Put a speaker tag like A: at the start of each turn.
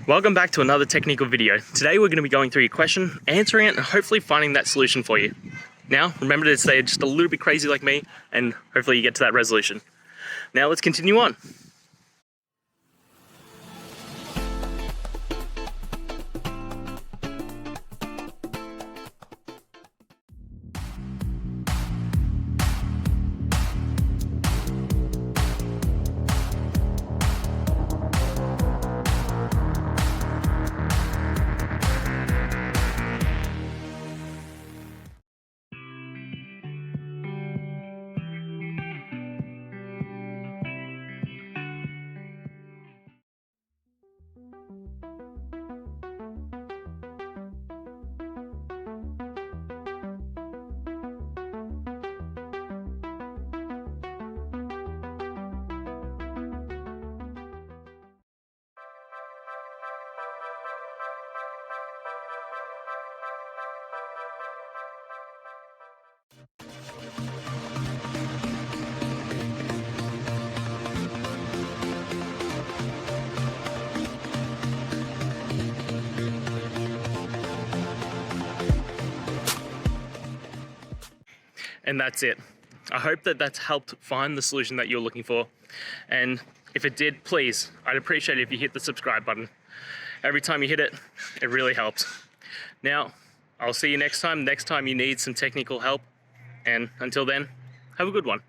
A: Welcome back to another technical video. Today we're going to be going through your question, answering it, and hopefully finding that solution for you. Now, remember to stay just a little bit crazy like me, and hopefully you get to that resolution. Now let's continue on. And that's it. I hope that that's helped find the solution that you're looking for. And if it did, please, I'd appreciate it if you hit the subscribe button. Every time you hit it, it really helps. Now, I'll see you next time you need some technical help. And until then, have a good one.